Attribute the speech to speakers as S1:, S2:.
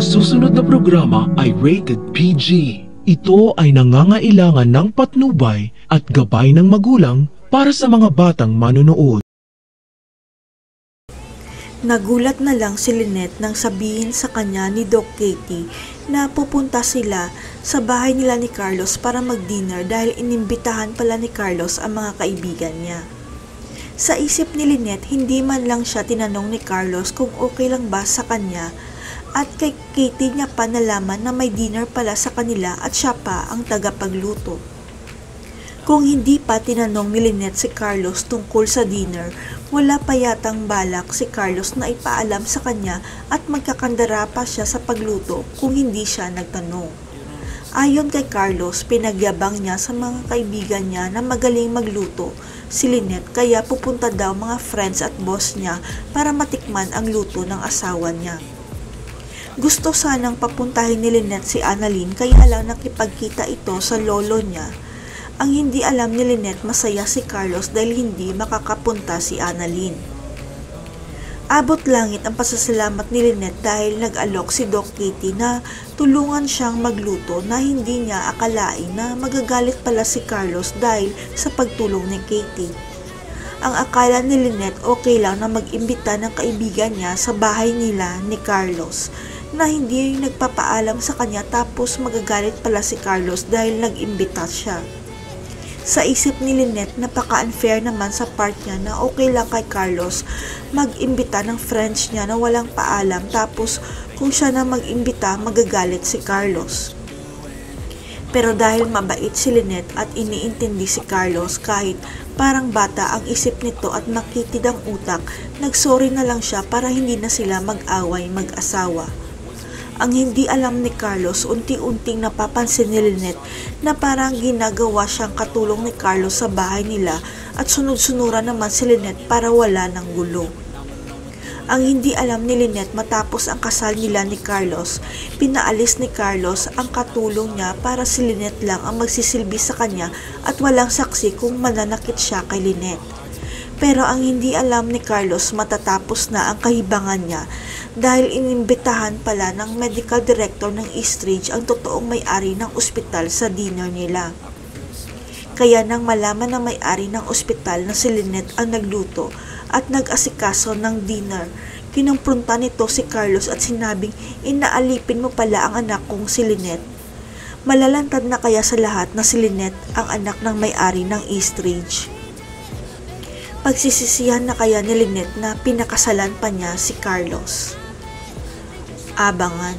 S1: Ang susunod na programa ay rated PG. Ito ay nangangailangan ng patnubay at gabay ng magulang para sa mga batang manonood.
S2: Nagulat na lang si Lynette nang sabihin sa kanya ni Doc Katie na pupunta sila sa bahay nila ni Carlos para mag-dinner dahil inimbitahan pala ni Carlos ang mga kaibigan niya. Sa isip ni Lynette, hindi man lang siya tinanong ni Carlos kung okay lang ba sa kanya at kay Katie niya pa nalaman na may dinner pala sa kanila at siya pa ang tagapagluto. Kung hindi pa tinanong ni Lynette si Carlos tungkol sa dinner, wala pa yatang balak si Carlos na ipaalam sa kanya at magkakandara pa siya sa pagluto kung hindi siya nagtanong. Ayon kay Carlos, pinagyabang niya sa mga kaibigan niya na magaling magluto si Lynette kaya pupunta daw mga friends at boss niya para matikman ang luto ng asawa niya. Gusto sanang papuntahin ni Lynette si Annalyn kaya lang nakipagkita ito sa lolo niya. Ang hindi alam ni Lynette, masaya si Carlos dahil hindi makakapunta si Annalyn. Abot langit ang pasasalamat ni Lynette dahil nag-alok si Doc Katie na tulungan siyang magluto na hindi niya akalain na magagalit pala si Carlos dahil sa pagtulong ni Katie. Ang akala ni Lynette okay lang na mag-imbita ng kaibigan niya sa bahay nila ni Carlos na hindi nagpapaalam sa kanya tapos magagalit pala si Carlos dahil nag-imbita siya. Sa isip ni Lynette, napaka-unfair naman sa part niya na okay lang kay Carlos mag-imbita ng friends niya na walang paalam tapos kung siya na mag-imbita magagalit si Carlos. Pero dahil mabait si Lynette at iniintindi si Carlos kahit parang bata ang isip nito at makitid ang utak, nagsorry na lang siya para hindi na sila mag-away mag-asawa. Ang hindi alam ni Carlos, unti-unting napapansin ni Lynette na parang ginagawa siyang katulong ni Carlos sa bahay nila at sunod-sunuran naman si Lynette para wala ng gulo. Ang hindi alam ni Lynette, matapos ang kasal nila ni Carlos, pinaalis ni Carlos ang katulong niya para si Lynette lang ang magsisilbi sa kanya at walang saksi kung mananakit siya kay Lynette. Pero ang hindi alam ni Carlos, matatapos na ang kahibangan niya dahil inimbitahan pala ng medical director ng Eastridge ang totoong may-ari ng ospital sa dinner nila. Kaya nang malaman ng may-ari ng ospital na si Lynette ang nagluto at nag-asikaso ng dinner, kinumpronta nito si Carlos at sinabing inaalipin mo pala ang anak kong si Lynette. Malalantad na kaya sa lahat na si Lynette ang anak ng may-ari ng Eastridge? Pagsisisihan na kaya ni Lynette na pinakasalan pa niya si Carlos? Abangan.